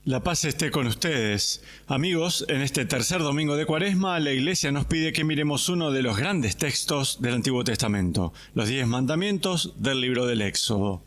La paz esté con ustedes. Amigos, en este tercer domingo de Cuaresma, la Iglesia nos pide que miremos uno de los grandes textos del Antiguo Testamento, los 10 mandamientos del libro del Éxodo.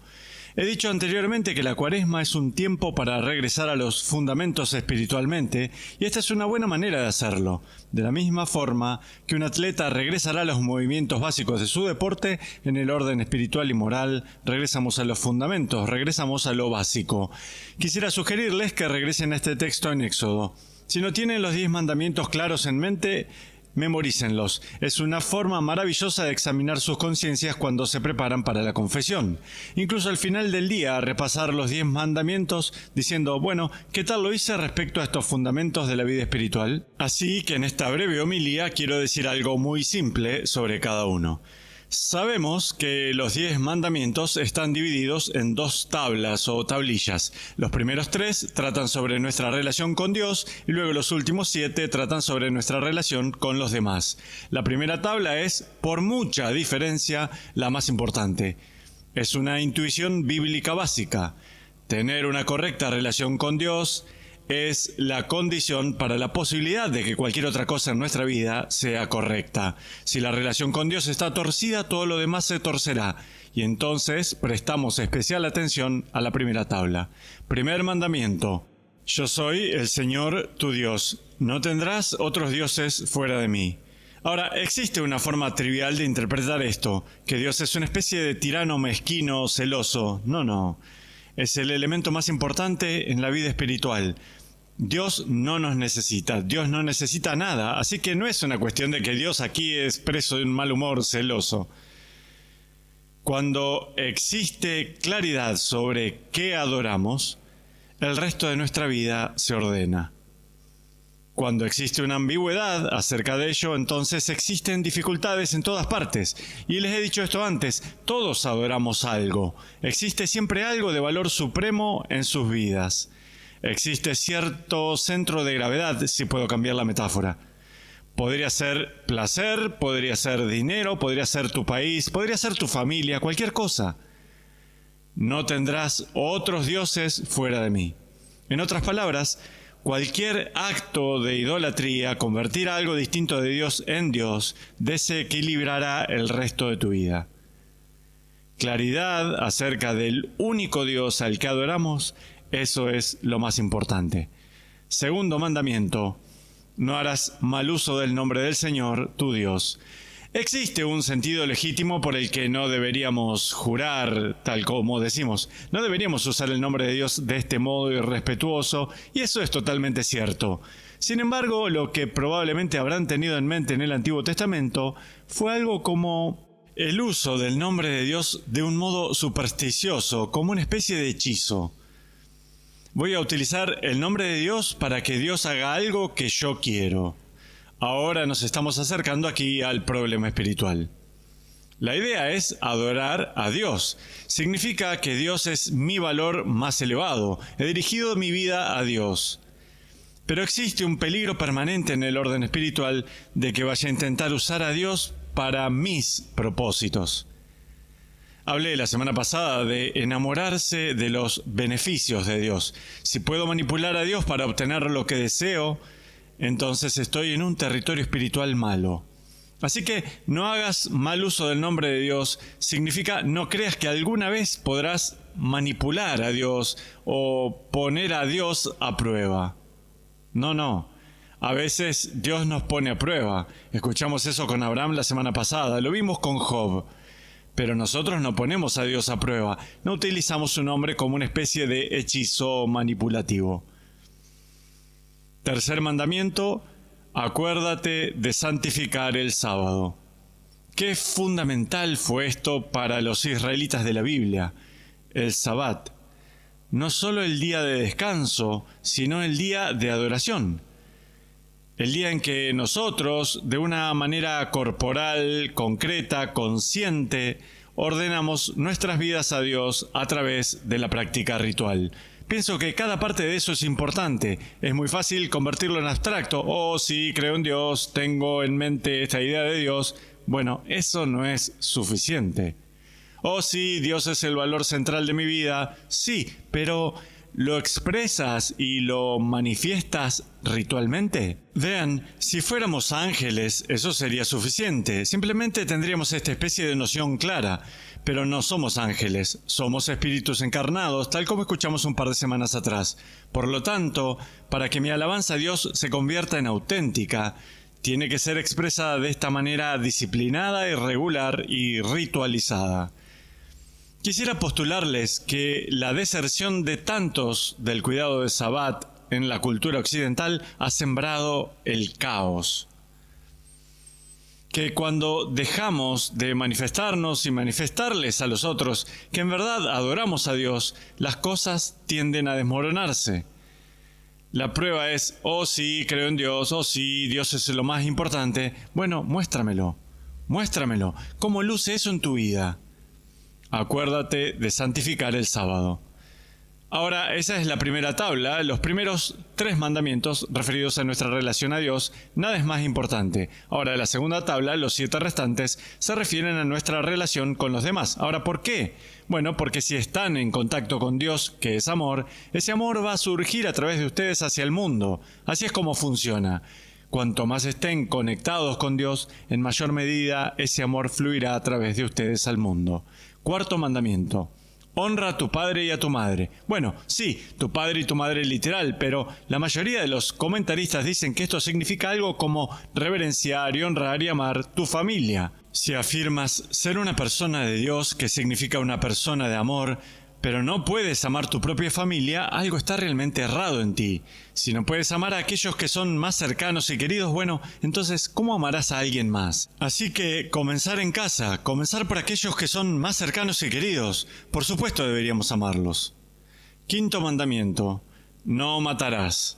He dicho anteriormente que la Cuaresma es un tiempo para regresar a los fundamentos espiritualmente, y esta es una buena manera de hacerlo. De la misma forma que un atleta regresará a los movimientos básicos de su deporte, en el orden espiritual y moral regresamos a los fundamentos, regresamos a lo básico. Quisiera sugerirles que regresen a este texto en Éxodo. Si no tienen los 10 mandamientos claros en mente, memorícenlos. Es una forma maravillosa de examinar sus conciencias cuando se preparan para la confesión. Incluso al final del día, repasar los 10 mandamientos diciendo, bueno, ¿qué tal lo hice respecto a estos fundamentos de la vida espiritual? Así que en esta breve homilía quiero decir algo muy simple sobre cada uno. Sabemos que los 10 mandamientos están divididos en 2 tablas o tablillas. Los primeros 3 tratan sobre nuestra relación con Dios y luego los últimos 7 tratan sobre nuestra relación con los demás. La primera tabla es, por mucha diferencia, la más importante. Es una intuición bíblica básica. Tener una correcta relación con Dios es la condición para la posibilidad de que cualquier otra cosa en nuestra vida sea correcta. Si la relación con Dios está torcida, todo lo demás se torcerá. Y entonces prestamos especial atención a la primera tabla. Primer mandamiento. Yo soy el Señor tu Dios. No tendrás otros dioses fuera de mí. Ahora, existe una forma trivial de interpretar esto, que Dios es una especie de tirano mezquino, celoso. No. Es el elemento más importante en la vida espiritual. Dios no nos necesita, Dios no necesita nada, así que no es una cuestión de que Dios aquí es preso de un mal humor celoso. Cuando existe claridad sobre qué adoramos, el resto de nuestra vida se ordena. Cuando existe una ambigüedad acerca de ello, entonces existen dificultades en todas partes. Y les he dicho esto antes, todos adoramos algo. Existe siempre algo de valor supremo en sus vidas. Existe cierto centro de gravedad, si puedo cambiar la metáfora. Podría ser placer, podría ser dinero, podría ser tu país, podría ser tu familia, cualquier cosa. No tendrás otros dioses fuera de mí. En otras palabras, cualquier acto de idolatría, convertir algo distinto de Dios en Dios, desequilibrará el resto de tu vida. Claridad acerca del único Dios al que adoramos, eso es lo más importante. Segundo mandamiento, no harás mal uso del nombre del Señor, tu Dios. Existe un sentido legítimo por el que no deberíamos jurar, tal como decimos. No deberíamos usar el nombre de Dios de este modo irrespetuoso, y eso es totalmente cierto. Sin embargo, lo que probablemente habrán tenido en mente en el Antiguo Testamento fue algo como el uso del nombre de Dios de un modo supersticioso, como una especie de hechizo. Voy a utilizar el nombre de Dios para que Dios haga algo que yo quiero. Ahora nos estamos acercando aquí al problema espiritual. La idea es adorar a Dios. Significa que Dios es mi valor más elevado. He dirigido mi vida a Dios. Pero existe un peligro permanente en el orden espiritual de que vaya a intentar usar a Dios para mis propósitos. Hablé la semana pasada de enamorarse de los beneficios de Dios. Si puedo manipular a Dios para obtener lo que deseo, entonces estoy en un territorio espiritual malo. Así que no hagas mal uso del nombre de Dios. Significa no creas que alguna vez podrás manipular a Dios o poner a Dios a prueba. No. A veces Dios nos pone a prueba. Escuchamos eso con Abraham la semana pasada. Lo vimos con Job. Pero nosotros no ponemos a Dios a prueba, no utilizamos su nombre como una especie de hechizo manipulativo. Tercer mandamiento, acuérdate de santificar el sábado. Qué fundamental fue esto para los israelitas de la Biblia, el Sabbat. No solo el día de descanso, sino el día de adoración. El día en que nosotros, de una manera corporal, concreta, consciente, ordenamos nuestras vidas a Dios a través de la práctica ritual. Pienso que cada parte de eso es importante. Es muy fácil convertirlo en abstracto. Sí, creo en Dios, tengo en mente esta idea de Dios. Bueno, eso no es suficiente. Sí, Dios es el valor central de mi vida. Sí, pero ¿lo expresas y lo manifiestas ritualmente? Vean, si fuéramos ángeles, eso sería suficiente. Simplemente tendríamos esta especie de noción clara. Pero no somos ángeles, somos espíritus encarnados, tal como escuchamos un par de semanas atrás. Por lo tanto, para que mi alabanza a Dios se convierta en auténtica, tiene que ser expresada de esta manera disciplinada y regular y ritualizada. Quisiera postularles que la deserción de tantos del cuidado de Sabbat en la cultura occidental ha sembrado el caos. Que cuando dejamos de manifestarnos y manifestarles a los otros que en verdad adoramos a Dios, las cosas tienden a desmoronarse. La prueba es, oh sí, creo en Dios, oh sí, Dios es lo más importante. Bueno, muéstramelo. ¿Cómo luce eso en tu vida? Acuérdate de santificar el sábado. Ahora, esa es la primera tabla, los primeros 3 mandamientos referidos a nuestra relación a Dios, nada es más importante. Ahora, la segunda tabla, los 7 restantes, se refieren a nuestra relación con los demás. Ahora, ¿por qué? Bueno, porque si están en contacto con Dios, que es amor, ese amor va a surgir a través de ustedes hacia el mundo. Así es como funciona. Cuanto más estén conectados con Dios, en mayor medida ese amor fluirá a través de ustedes al mundo. 4º mandamiento. Honra a tu padre y a tu madre. Bueno, sí, tu padre y tu madre literal, pero la mayoría de los comentaristas dicen que esto significa algo como reverenciar y honrar y amar tu familia. Si afirmas ser una persona de Dios, que significa una persona de amor, pero no puedes amar tu propia familia, algo está realmente errado en ti. Si no puedes amar a aquellos que son más cercanos y queridos, bueno, entonces, ¿cómo amarás a alguien más? Así que comenzar en casa, comenzar por aquellos que son más cercanos y queridos. Por supuesto deberíamos amarlos. 5º mandamiento. No matarás.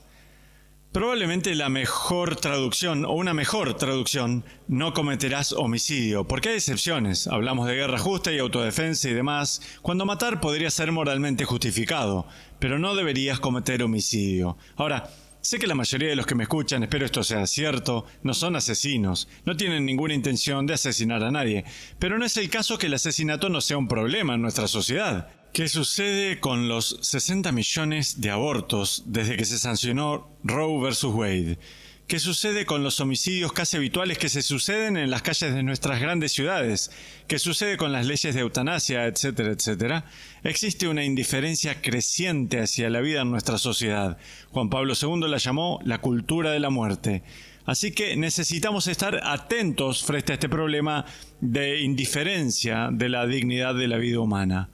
Probablemente la mejor traducción, o una mejor traducción, no cometerás homicidio, porque hay excepciones. Hablamos de guerra justa y autodefensa y demás, cuando matar podría ser moralmente justificado, pero no deberías cometer homicidio. Ahora, sé que la mayoría de los que me escuchan, espero esto sea cierto, no son asesinos, no tienen ninguna intención de asesinar a nadie, pero no es el caso que el asesinato no sea un problema en nuestra sociedad. ¿Qué sucede con los 60 millones de abortos desde que se sancionó Roe vs. Wade? ¿Qué sucede con los homicidios casi habituales que se suceden en las calles de nuestras grandes ciudades? ¿Qué sucede con las leyes de eutanasia, etcétera, etcétera? Existe una indiferencia creciente hacia la vida en nuestra sociedad. Juan Pablo II la llamó la cultura de la muerte. Así que necesitamos estar atentos frente a este problema de indiferencia de la dignidad de la vida humana.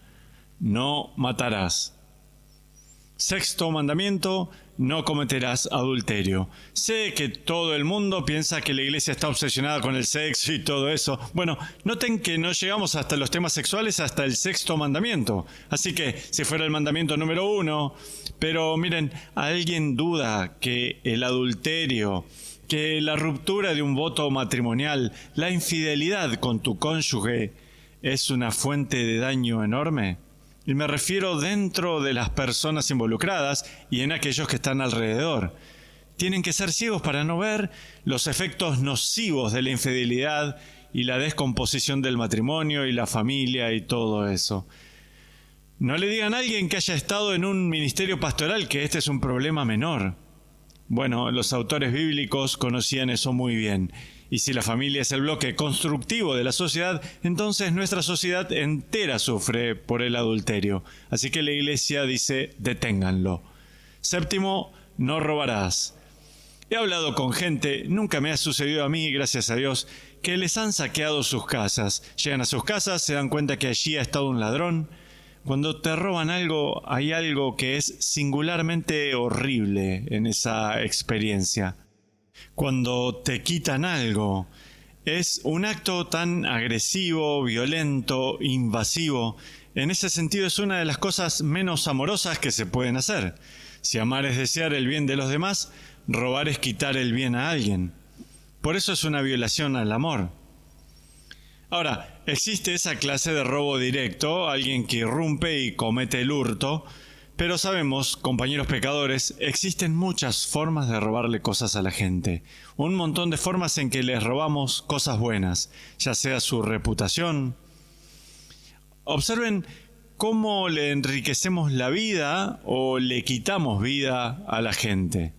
No matarás. 6º mandamiento, no cometerás adulterio. Sé que todo el mundo piensa que la iglesia está obsesionada con el sexo y todo eso. Bueno, noten que no llegamos hasta los temas sexuales hasta el 6º mandamiento. Así que, si fuera el mandamiento número 1, pero miren, ¿alguien duda que el adulterio, que la ruptura de un voto matrimonial, la infidelidad con tu cónyuge, es una fuente de daño enorme? Y me refiero dentro de las personas involucradas y en aquellos que están alrededor. Tienen que ser ciegos para no ver los efectos nocivos de la infidelidad y la descomposición del matrimonio y la familia y todo eso. No le digan a alguien que haya estado en un ministerio pastoral que este es un problema menor. Bueno, los autores bíblicos conocían eso muy bien. Y si la familia es el bloque constructivo de la sociedad, entonces nuestra sociedad entera sufre por el adulterio. Así que la iglesia dice, deténganlo. 7º, no robarás. He hablado con gente, nunca me ha sucedido a mí, gracias a Dios, que les han saqueado sus casas. Llegan a sus casas, se dan cuenta que allí ha estado un ladrón. Cuando te roban algo, hay algo que es singularmente horrible en esa experiencia. Cuando te quitan algo, es un acto tan agresivo, violento, invasivo. En ese sentido es una de las cosas menos amorosas que se pueden hacer. Si amar es desear el bien de los demás, robar es quitar el bien a alguien. Por eso es una violación al amor. Ahora, existe esa clase de robo directo, alguien que irrumpe y comete el hurto, pero sabemos, compañeros pecadores, existen muchas formas de robarle cosas a la gente. Un montón de formas en que les robamos cosas buenas, ya sea su reputación. Observen cómo le enriquecemos la vida o le quitamos vida a la gente.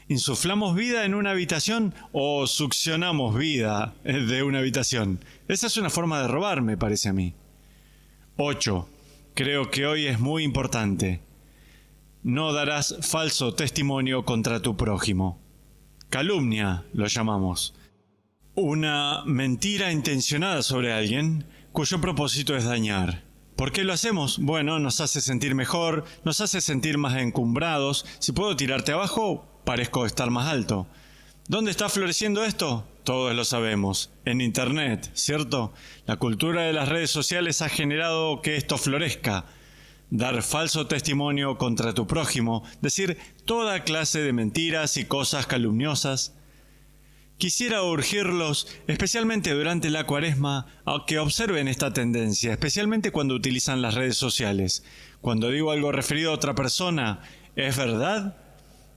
¿Insuflamos vida en una habitación o succionamos vida de una habitación? Esa es una forma de robar, me parece a mí. 8. Creo que hoy es muy importante. No darás falso testimonio contra tu prójimo. Calumnia, lo llamamos. Una mentira intencionada sobre alguien cuyo propósito es dañar. ¿Por qué lo hacemos? Bueno, nos hace sentir mejor, nos hace sentir más encumbrados. Si puedo tirarte abajo, parezco estar más alto. ¿Dónde está floreciendo esto? Todos lo sabemos. En Internet, ¿cierto? La cultura de las redes sociales ha generado que esto florezca. Dar falso testimonio contra tu prójimo, decir toda clase de mentiras y cosas calumniosas. Quisiera urgirlos, especialmente durante la Cuaresma, a que observen esta tendencia, especialmente cuando utilizan las redes sociales. Cuando digo algo referido a otra persona, ¿es verdad?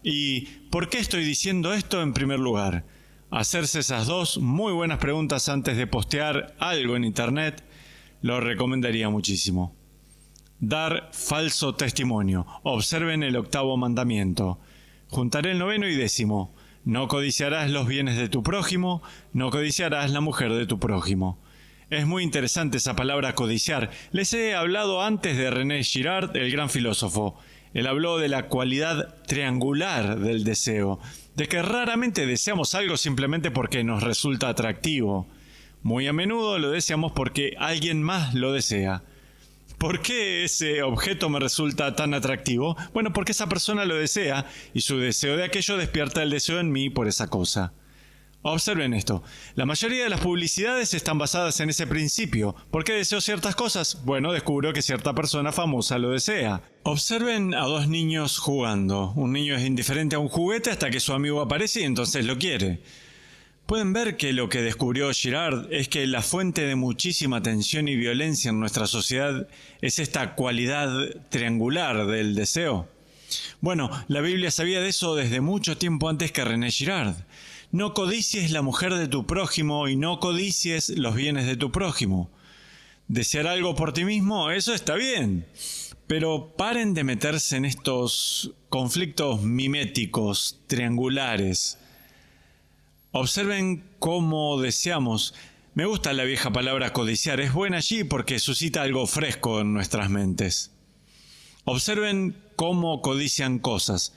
¿Y por qué estoy diciendo esto en primer lugar? Hacerse esas dos muy buenas preguntas antes de postear algo en Internet, lo recomendaría muchísimo. Dar falso testimonio. Observen el 8º mandamiento. Juntaré el 9º y 10º. No codiciarás los bienes de tu prójimo, no codiciarás la mujer de tu prójimo. Es muy interesante esa palabra codiciar. Les he hablado antes de René Girard, el gran filósofo. Él habló de la cualidad triangular del deseo, de que raramente deseamos algo simplemente porque nos resulta atractivo. Muy a menudo lo deseamos porque alguien más lo desea. ¿Por qué ese objeto me resulta tan atractivo? Bueno, porque esa persona lo desea y su deseo de aquello despierta el deseo en mí por esa cosa. Observen esto. La mayoría de las publicidades están basadas en ese principio. ¿Por qué deseo ciertas cosas? Bueno, descubro que cierta persona famosa lo desea. Observen a dos niños jugando. Un niño es indiferente a un juguete hasta que su amigo aparece y entonces lo quiere. Pueden ver que lo que descubrió Girard es que la fuente de muchísima tensión y violencia en nuestra sociedad es esta cualidad triangular del deseo. Bueno, la Biblia sabía de eso desde mucho tiempo antes que René Girard. No codicies la mujer de tu prójimo y no codicies los bienes de tu prójimo. Desear algo por ti mismo, eso está bien. Pero paren de meterse en estos conflictos miméticos, triangulares. Observen cómo deseamos. Me gusta la vieja palabra codiciar, es buena allí porque suscita algo fresco en nuestras mentes. Observen cómo codician cosas.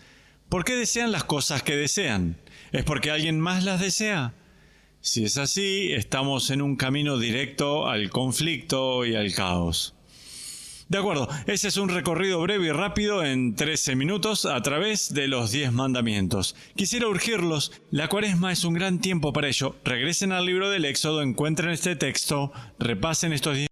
¿Por qué desean las cosas que desean? ¿Es porque alguien más las desea? Si es así, estamos en un camino directo al conflicto y al caos. De acuerdo, ese es un recorrido breve y rápido en 13 minutos a través de los 10 mandamientos. Quisiera urgirlos, la Cuaresma es un gran tiempo para ello. Regresen al libro del Éxodo, encuentren este texto, repasen estos 10